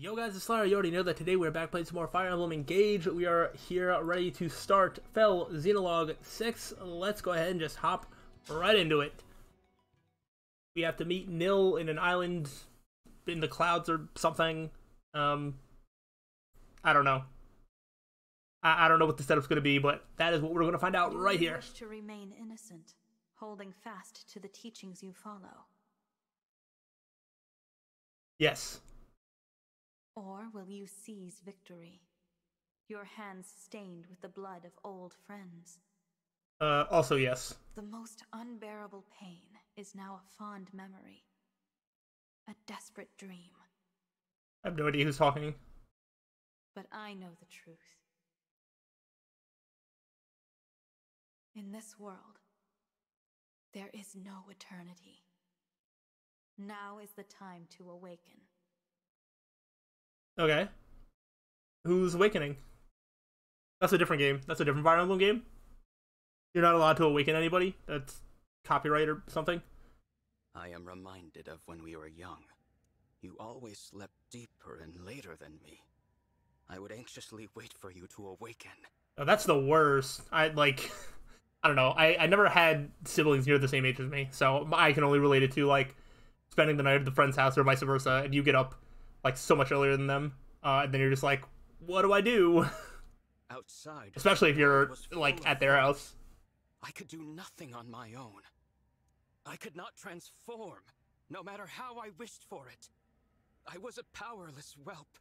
Yo guys, it's slyroh. You already know that today we're back playing some more Fire Emblem Engage. We are here ready to start Fel Xenologue 6. Let's go ahead and just hop right into it. We have to meet Nil in an island in the clouds or something. I don't know. I don't know what the setup's going to be, but that is what we're going to find out right here. You wish to remain innocent, holding fast to the teachings you follow. Yes. Or will you seize victory, your hands stained with the blood of old friends? Also yes. The most unbearable pain is now a fond memory, a desperate dream. I have no idea who's talking. But I know the truth. In this world, there is no eternity. Now is the time to awaken. Okay. Who's awakening? That's a different game. That's a different Fire Emblem game. You're not allowed to awaken anybody. That's copyright or something. I am reminded of when we were young. You always slept deeper and later than me. I would anxiously wait for you to awaken. Oh, that's the worst. I don't know. I never had siblings near the same age as me, so I can only relate it to, like, spending the night at the friend's house or vice versa, and you get up, like, so much earlier than them, and then you're just like, what do I do? Outside, especially if you're, like, at their house. I could do nothing on my own. I could not transform, no matter how I wished for it. I was a powerless whelp.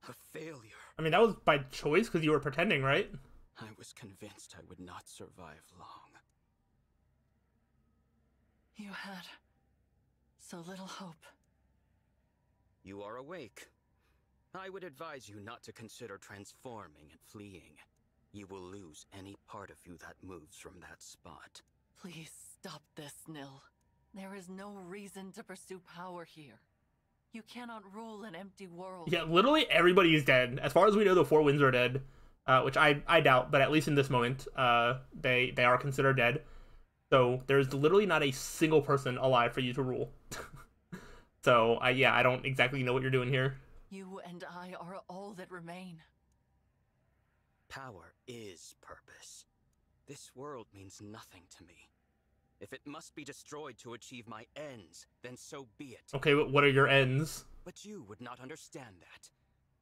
A failure. I mean, that was by choice, because you were pretending, right? I was convinced I would not survive long. You had so little hope. You are awake. I would advise you not to consider transforming and fleeing. You will lose any part of you that moves from that spot. Please stop this, Nil. There is no reason to pursue power here. You cannot rule an empty world. Yeah, literally everybody is dead. As far as we know, the Four Winds are dead. Which I doubt, but at least in this moment, they are considered dead. So there's literally not a single person alive for you to rule. So, yeah, I don't exactly know what you're doing here. You and I are all that remain. Power is purpose. This world means nothing to me. If it must be destroyed to achieve my ends, then so be it. Okay, but what are your ends? But you would not understand that.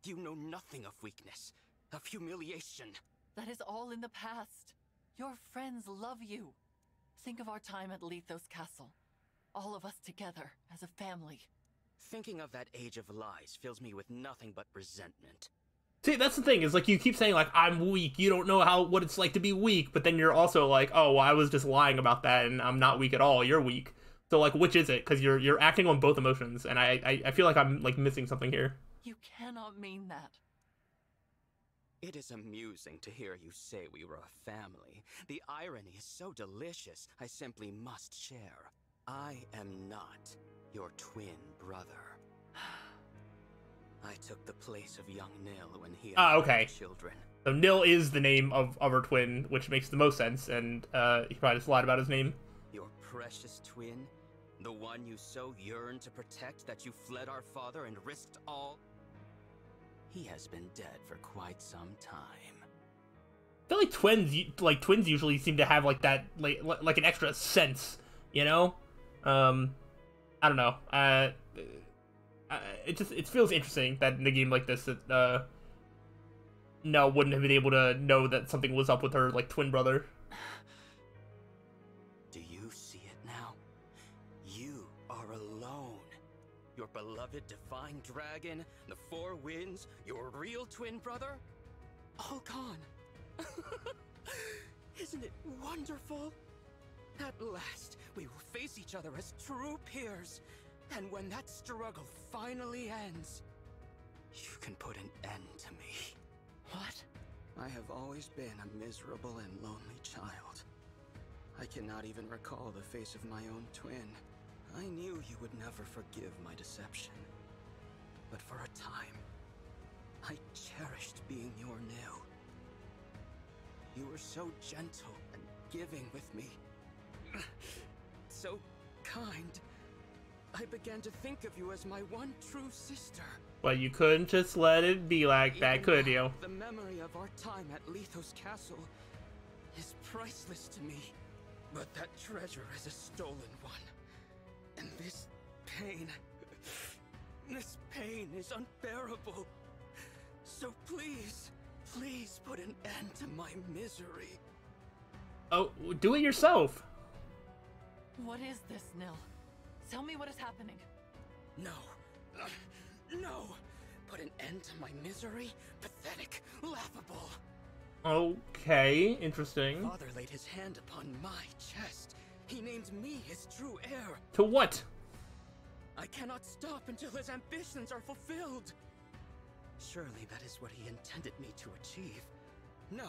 You know nothing of weakness, of humiliation. That is all in the past. Your friends love you. Think of our time at Lethos Castle. All of us together, as a family. Thinking of that age of lies fills me with nothing but resentment. See, that's the thing, is like you keep saying like, I'm weak, you don't know what it's like to be weak, but then you're also like, oh, well, I was just lying about that and I'm not weak at all, you're weak. So like, which is it? Because you're acting on both emotions, and I feel like I'm like missing something here. You cannot mean that. It is amusing to hear you say we were a family. The irony is so delicious, I simply must share. I am not your twin brother. I took the place of young Nil when he had okay. Children. So Nil is the name of her twin, which makes the most sense, and he probably just lied about his name. Your precious twin? The one you so yearned to protect that you fled our father and risked all? He has been dead for quite some time. I feel like twins usually seem to have like that, like an extra sense, you know? I don't know. It feels interesting that in a game like this that Nell wouldn't have been able to know that something was up with her like twin brother. Do you see it now? You are alone. Your beloved divine dragon, the Four Winds, your real twin brother, all gone. Isn't it wonderful? At last, we will face each other as true peers. And when that struggle finally ends, you can put an end to me. What? I have always been a miserable and lonely child. I cannot even recall the face of my own twin. I knew you would never forgive my deception. But for a time, I cherished being your Nil. You were so gentle and giving with me. So kind. I began to think of you as my one true sister. But you couldn't just let it be like that, Even could now, you? The memory of our time at Lethos Castle is priceless to me. But that treasure is a stolen one. And this pain is unbearable. So please, please put an end to my misery. Oh, do it yourself. What is this, Nil? Tell me what is happening. No. No! Put an end to my misery? Pathetic. Laughable. Okay, interesting. Father laid his hand upon my chest. He named me his true heir. To what? I cannot stop until his ambitions are fulfilled. Surely that is what he intended me to achieve. No,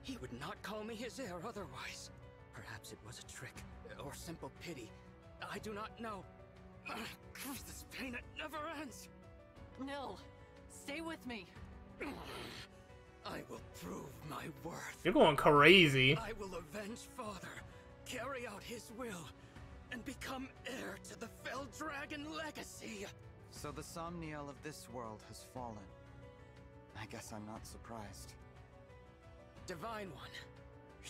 he would not call me his heir otherwise. Perhaps it was a trick, or simple pity. I do not know. This pain, it never ends. Nil, stay with me. I will prove my worth. You're going crazy. I will avenge Father, carry out his will, and become heir to the Fell Dragon legacy. So the Somniel of this world has fallen. I guess I'm not surprised. Divine One,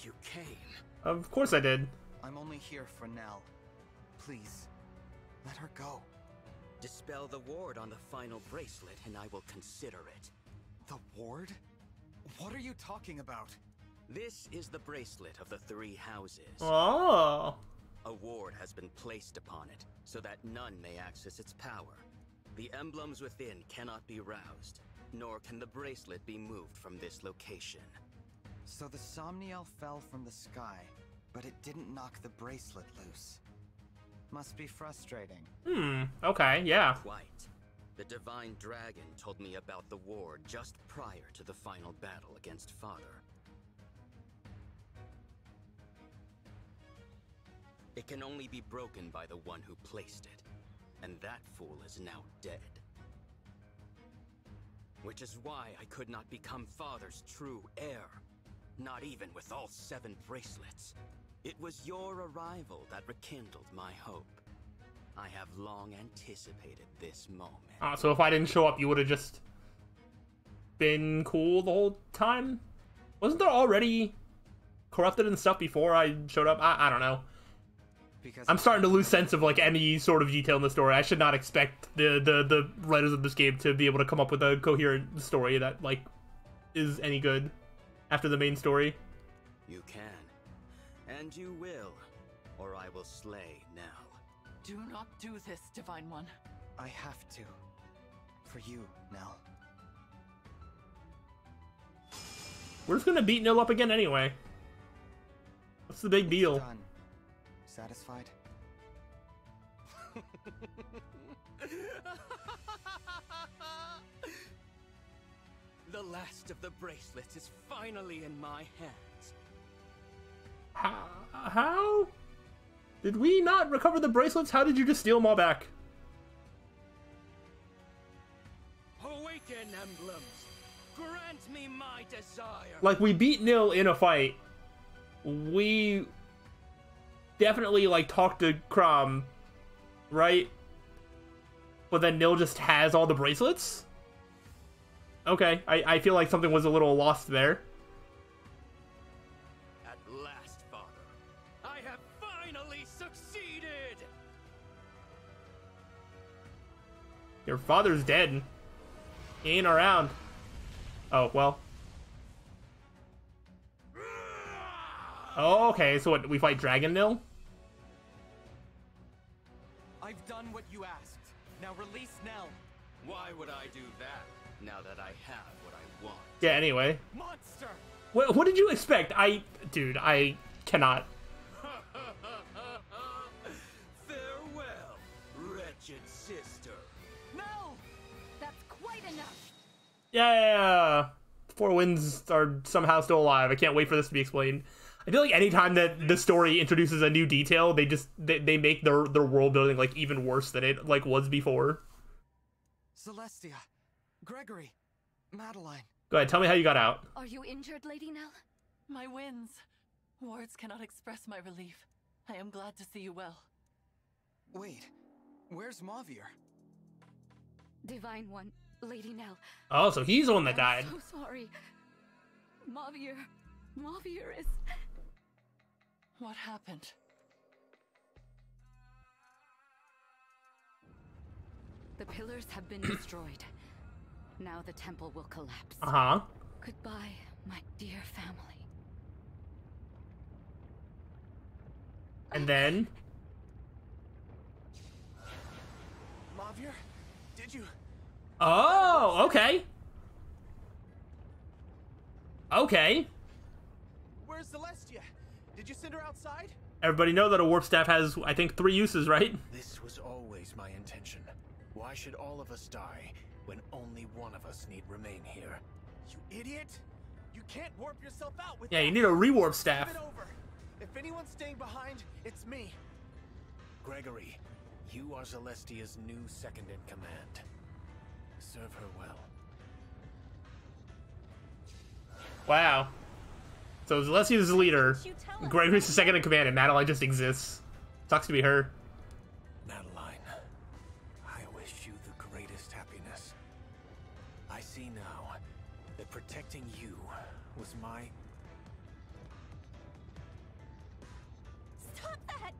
you came. Of course I did. I'm only here for Nell. Please, let her go. Dispel the ward on the final bracelet, and I will consider it. The ward? What are you talking about? This is the bracelet of the three houses. Oh. A ward has been placed upon it, so that none may access its power. The emblems within cannot be roused, nor can the bracelet be moved from this location. So the Somniel fell from the sky, but it didn't knock the bracelet loose. Must be frustrating. Okay, yeah. Quite. The Divine Dragon told me about the ward just prior to the final battle against Father. It can only be broken by the one who placed it, and that fool is now dead. Which is why I could not become Father's true heir, not even with all 7 bracelets. It was your arrival that rekindled my hope. I have long anticipated this moment. So if I didn't show up, you would have just been cool the whole time? Wasn't there already corrupted and stuff before I showed up? I don't know. Because I'm starting to lose sense of like any sort of detail in the story. I should not expect the writers of this game to be able to come up with a coherent story that like is any good after the main story. You can, and you will, or I will slay Nell. Do not do this, Divine One. I have to. For you, Nell. We're just gonna beat Nil up again anyway. What's the big deal? Done. Satisfied? The last of the bracelets is finally in my hands. How? Did we not recover the bracelets? How did you just steal them all back? Awaken, emblems! Grant me my desire! Like, we beat Nil in a fight. We definitely, like, talked to Crom, right? But then Nil just has all the bracelets? Okay, I feel like something was a little lost there. At last, Father, I have finally succeeded! Your father's dead. He ain't around. Oh, well. Oh, okay, so what, we fight Dragon Nil? I've done what you asked. Now release Nell. Why would I do that, now that I have what I want? Yeah, anyway. Monster! What did you expect? Dude, I cannot. Farewell, wretched sister. Nell! That's quite enough. Yeah! Four Winds are somehow still alive. I can't wait for this to be explained. I feel like anytime that the story introduces a new detail, they make their world building like even worse than it like was before. Celestia. Gregory. Madeline. Go ahead, tell me how you got out. Are you injured, Lady Nell? My winds. Words cannot express my relief. I am glad to see you well. Wait. Where's Mauvier? Divine One, Lady Nell. Oh, so he's the one that died. I'm so sorry. Mavier is... What happened? The pillars have been destroyed. Now the temple will collapse. Uh-huh. Goodbye, my dear family. And then... Mavier, did you... Oh, okay. Okay. Where's Celestia? Did you send her outside? Everybody know that a warp staff has, I think, 3 uses, right? This was always my intention. Why should all of us die when only one of us need remain here? You idiot! You can't warp yourself out with Yeah, that. you need a rewarp staff. Give it over. If anyone's staying behind, it's me. Gregory, you are Celestia's new second-in-command. Serve her well. Wow. So Celestia's the leader. You tell us. Gregory's the second in command, and Madeline just exists. Sucks to be her. Madeline, I wish you the greatest happiness. I see now that protecting you was my... Stop that!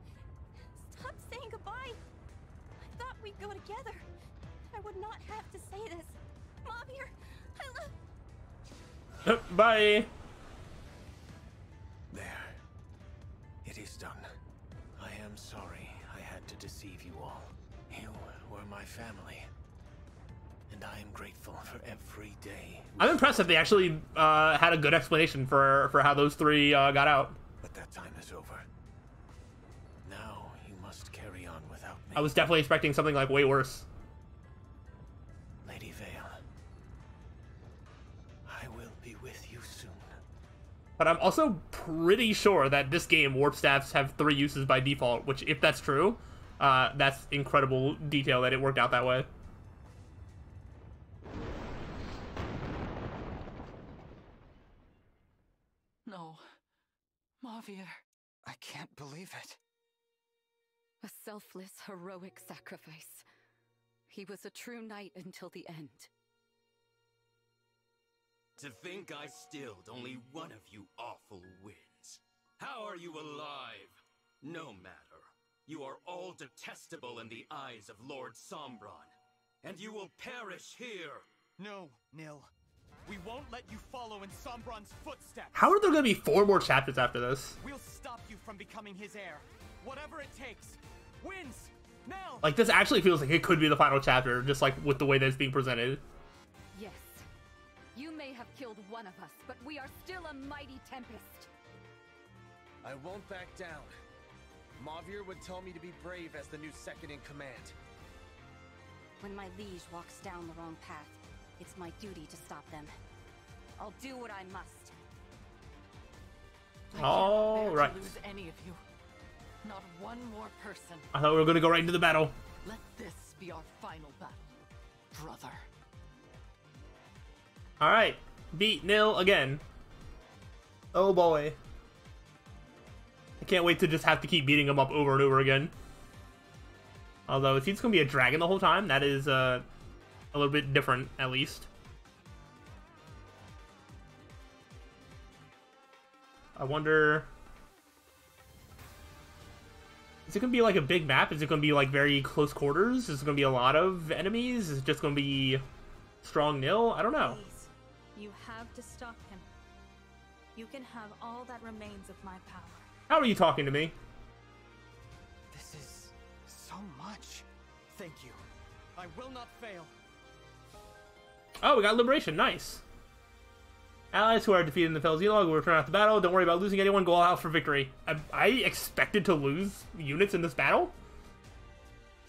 Stop saying goodbye! I thought we'd go together. I would not have to say this. Mavier, I love... Bye. There. It is done. I am sorry I had to deceive you all. You were my family. And I am grateful for every day. I'm impressed that they actually had a good explanation for how those 3 got out. But that time is over. Now you must carry on without me. I was definitely expecting something like way worse. Lady Vale. I will be with you soon. But I'm also pretty sure that this game, warp staffs have 3 uses by default, which, if that's true, that's incredible detail that it worked out that way. No. Mavier. I can't believe it. A selfless, heroic sacrifice. He was a true knight until the end. To think I stilled only one of you awful winds. How are you alive? No matter. You are all detestable in the eyes of Lord Sombron. And you will perish here. No, Nil. We won't let you follow in Sombron's footsteps. How are there going to be 4 more chapters after this? We'll stop you from becoming his heir. Whatever it takes. Wins! Now! Like, this actually feels like it could be the final chapter, just like with the way that it's being presented. Yes. You may have killed one of us, but we are still a mighty tempest. I won't back down. Mavier would tell me to be brave as the new second-in-command. When my liege walks down the wrong path, it's my duty to stop them. I'll do what I must. I All cannot bear right. to lose any of you. Not one more person. I thought we were going to go right into the battle. Let this be our final battle, brother. Alright. Beat Nil again. Oh boy. I can't wait to just have to keep beating him up over and over again. Although, if he's going to be a dragon the whole time, that is a little bit different, at least. I wonder... Is it going to be like a big map? Is it going to be like very close quarters? Is it going to be a lot of enemies? Is it just going to be strong Nil? I don't know. Please, you have to stop him. You can have all that remains of my power. How are you talking to me? This is so much. Thank you. I will not fail. Oh, we got liberation. Nice. Allies who are defeated in the Fel Zilog will return after the battle. Don't worry about losing anyone. Go all out for victory. I expected to lose units in this battle.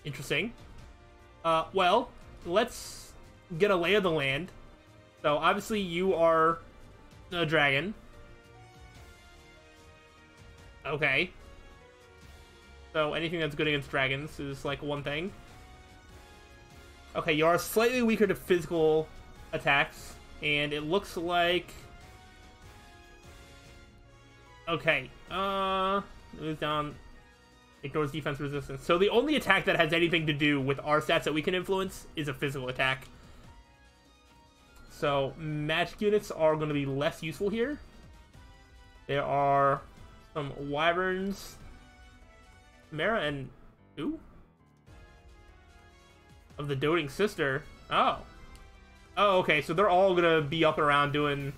Interesting. Well, let's get a lay of the land. So, obviously, you are a dragon. Okay. So, anything that's good against dragons is, like, one thing. Okay, you are slightly weaker to physical attacks. And it looks like... Okay. Moves down. Ignores defense resistance. So the only attack that has anything to do with our stats that we can influence is a physical attack. So magic units are going to be less useful here. There are some wyverns. Mara and... Ooh? Of the doting sister. Oh. Oh, okay, so they're all gonna be up and around doing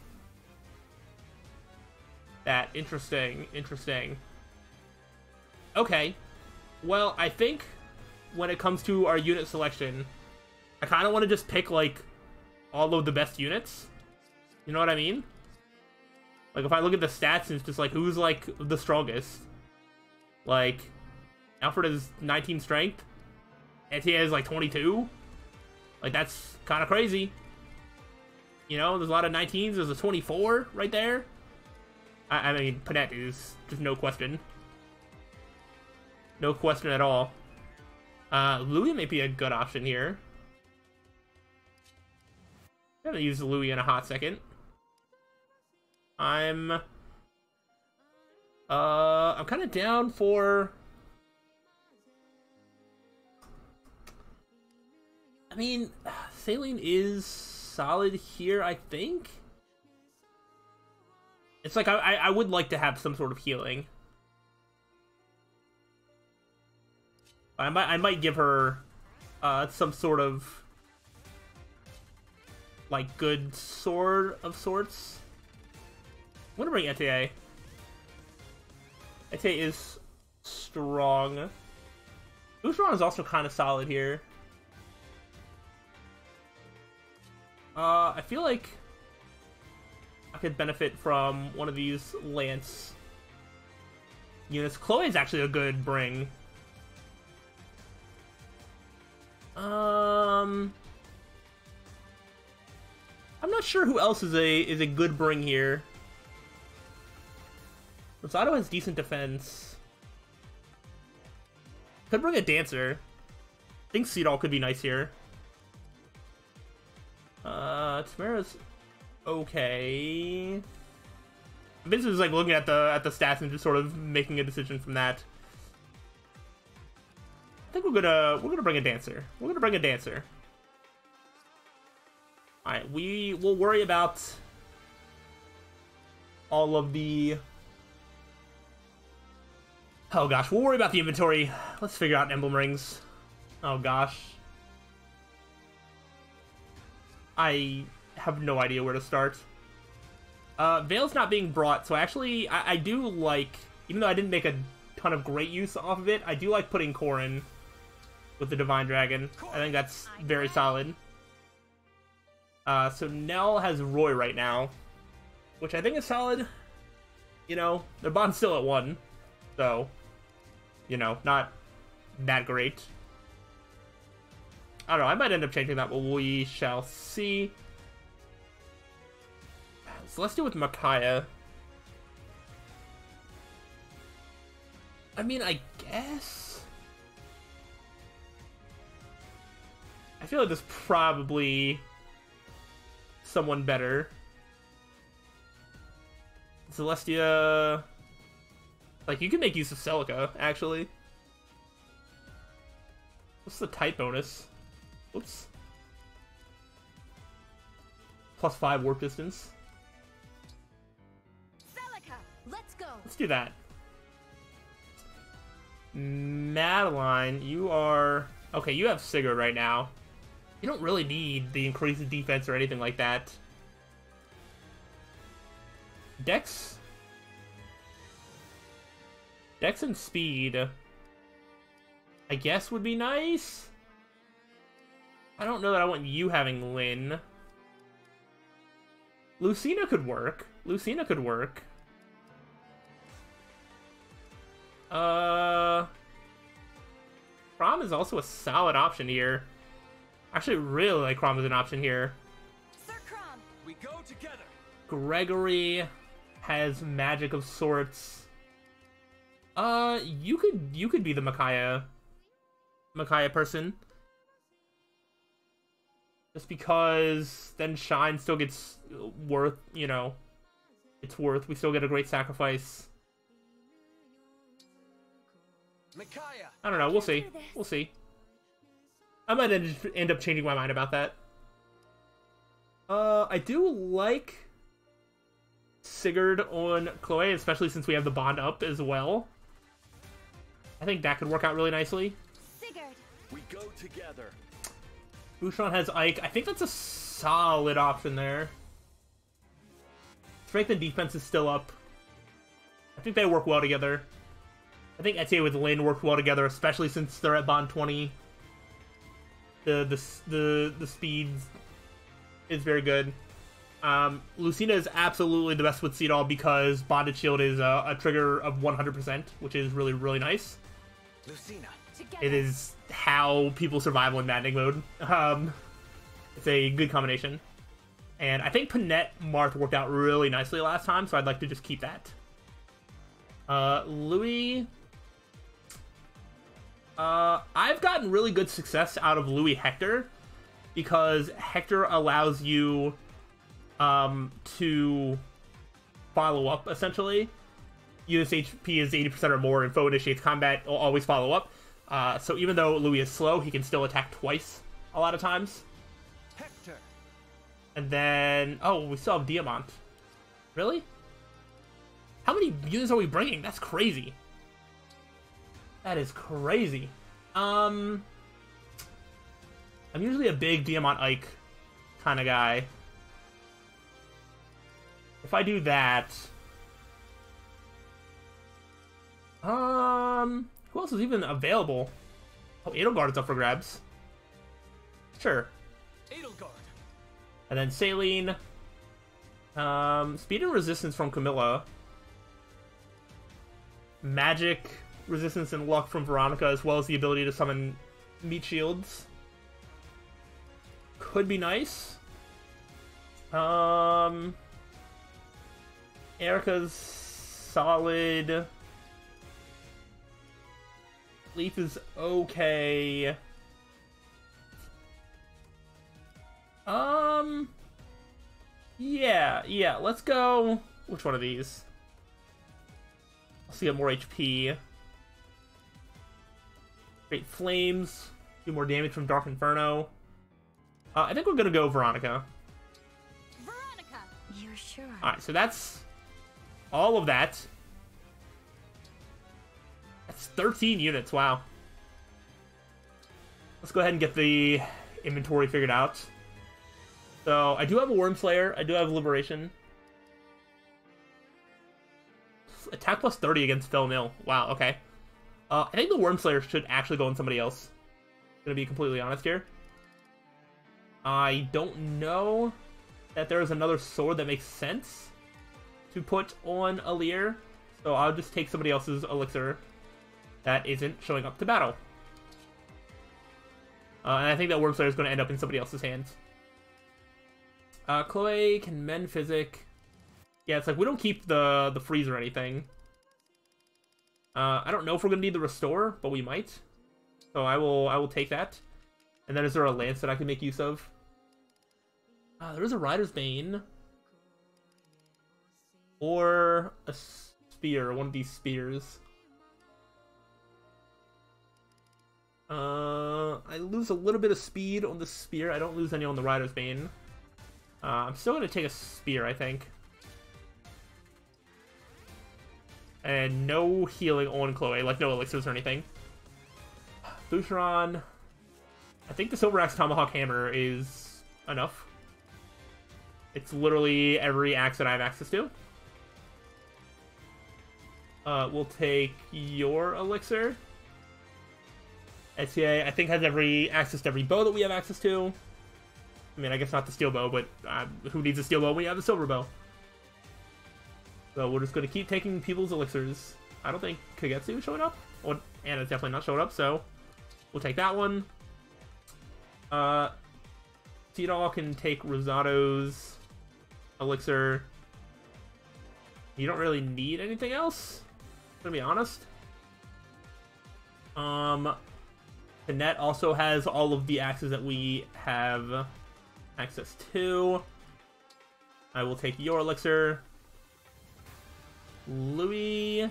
that. Interesting, interesting. Okay. Well, I think when it comes to our unit selection, I kind of want to just pick, like, all of the best units. You know what I mean? Like, if I look at the stats, it's just like, who's, like, the strongest? Like, Alfred has 19 strength. Antia has, like, 22. Like, that's kind of crazy. You know, there's a lot of 19s. There's a 24 right there. I mean, Panette is just no question. No question at all. Louis may be a good option here. I'm gonna use Louis in a hot second. I'm kind of down for... I mean, Saline is solid here, I think. It's like, I would like to have some sort of healing. I might give her some sort of, like, good sword of sorts. I'm gonna bring Ete. Ete is strong. Usharon is also kind of solid here. I feel like I could benefit from one of these Lance units. Chloe is actually a good bring. I'm not sure who else is a good bring here. Rosado has decent defense. Could bring a dancer. I think Seedall could be nice here. Tamara's okay. This is like looking at the stats and just sort of making a decision from that. I think we're gonna bring a dancer. We're gonna bring a dancer. All right, we will worry about all of the. Oh gosh, we'll worry about the inventory. Let's figure out emblem rings. Oh gosh. I have no idea where to start. Veil's not being brought, so actually, I do like, even though I didn't make a ton of great use off of it, I do like putting Corin with the Divine Dragon. I think that's very solid. So Nell has Roy right now, which I think is solid. You know, their bond's still at 1, so, you know, not that great. I don't know, I might end up changing that, but we shall see. So let's do with Micaiah. I mean, I guess... I feel like there's probably someone better. Celestia... Like, you can make use of Celica, actually. What's the type bonus? Oops. +5 warp distance. Celica, let's go. Let's do that. Madeline, you are... Okay, you have Sigurd right now. You don't really need the increased defense or anything like that. Dex? Dex and speed, I guess, would be nice. I don't know that I want you having Lynn. Lucina could work. Lucina could work. Crom is also a solid option here. I actually really like Crom as an option here. Sir Crom. We go together. Gregory has magic of sorts. You could be the Micaiah person. Just because then Shine still gets worth, you know, it's worth. We still get a great sacrifice. Micaiah. I don't know. We'll see. We'll see. I might end up changing my mind about that. I do like Sigurd on Chloe, especially since we have the bond up as well. I think that could work out really nicely. Sigurd. We go together. Bouchon has Ike. I think that's a solid option there. Strength and defense is still up. I think they work well together. I think Etienne with Lynn work well together, especially since they're at bond 20. The speed is very good. Lucina is absolutely the best with Seedall because bonded shield is a trigger of 100%, which is really, really nice. Lucina. Together. It is how people survive in maddening mode. It's a good combination. And I think Panette Marth worked out really nicely last time, so I'd like to just keep that. Louis... I've gotten really good success out of Louis Hector, because Hector allows you to follow up, essentially. Unit's HP is 80% or more, and foe initiates combat will always follow up. So even though Louis is slow, he can still attack twice a lot of times. Hector. And then... oh, we still have Diamant. Really? How many units are we bringing? That's crazy. That is crazy. I'm usually a big Diamant Ike kind of guy. If I do that... who else is even available? Oh, Edelgard's up for grabs. Sure. Edelgard. And then Saline. Speed and resistance from Camilla. Magic, resistance, and luck from Veronica, as well as the ability to summon meat shields. Could be nice. Erica's solid. Leaf is okay. Yeah, let's go. Which one of these? Let's get more HP. Great Flames. Do more damage from Dark Inferno. I think we're gonna go Veronica. Veronica. You're sure? Alright, so that's all of that. That's 13 units, wow. Let's go ahead and get the inventory figured out. So, I do have a Wormslayer, I do have Liberation. Attack plus 30 against Fell Mill. Wow, okay. I think the Wormslayer should actually go on somebody else. I'm gonna be completely honest here. I don't know that there is another sword that makes sense to put on Alir, so I'll just take somebody else's elixir that isn't showing up to battle. And I think that Wormslayer is going to end up in somebody else's hands. Chloe can mend physic. Yeah, it's like we don't keep the freeze or anything. I don't know if we're going to need the restore, but we might. So I will take that. And then is there a lance that I can make use of? There is a Rider's Bane. Or a spear, one of these spears. I lose a little bit of speed on the spear. I don't lose any on the Rider's Bane. I'm still going to take a spear, I think. And no healing on Chloe, like no elixirs or anything. Boucheron. I think the Silver Axe Tomahawk Hammer is enough. It's literally every axe that I have access to. We'll take your elixir. SCA, I think, has access to every bow that we have access to. I mean, I guess not the steel bow, but who needs a steel bow when you have the silver bow? So we're just going to keep taking people's elixirs. I don't think Kagetsu is showing up. Well, Anna's definitely not showing up, so we'll take that one. Tidal can take Rosato's elixir. You don't really need anything else, to be honest. Panette also has all of the axes that we have access to. I will take your elixir. Louis,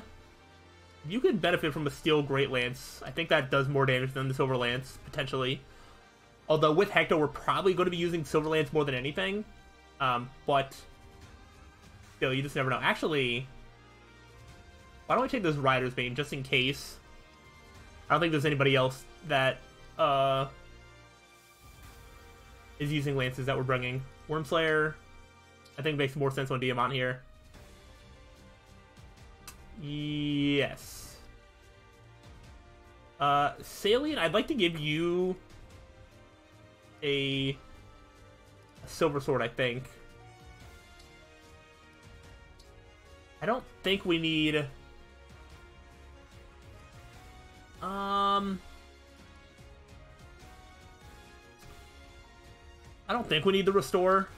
you could benefit from a steel Great Lance. I think that does more damage than the Silver Lance, potentially. Although with Hector, we're probably going to be using Silver Lance more than anything. But still, you just never know. Actually, why don't we take this Rider's Bane just in case? I don't think there's anybody else that is using lances that we're bringing. Wormslayer, I think makes more sense on Diamant here. Yes. Salient, I'd like to give you a silver sword, I think. I don't think we need... I don't think we need the Restore.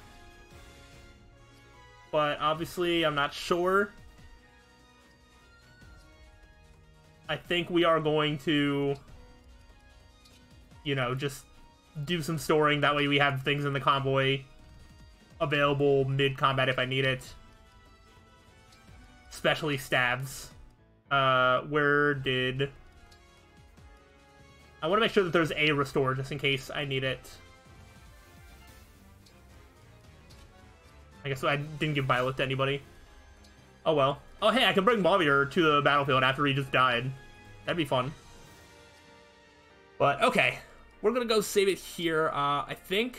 But obviously, I'm not sure. I think we are going to, you know, just do some storing. That way we have things in the convoy available mid-combat if I need it. Especially stabs. Where did... I want to make sure that there's a Restore just in case I need it. I guess I didn't give Violet to anybody. Oh well. Oh hey, I can bring Mavier to the battlefield after he just died. That'd be fun. But okay, we're gonna go save it here. I think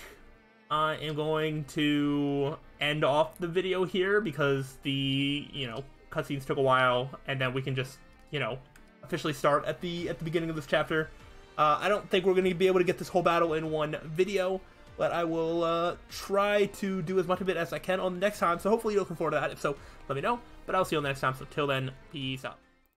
I am going to end off the video here because the, you know, cutscenes took a while, and then we can just, you know, officially start at the beginning of this chapter. I don't think we're gonna be able to get this whole battle in one video, but I will try to do as much of it as I can on the next time, so hopefully you're looking forward to that. If so, let me know, but I'll see you on the next time, so till then, peace out.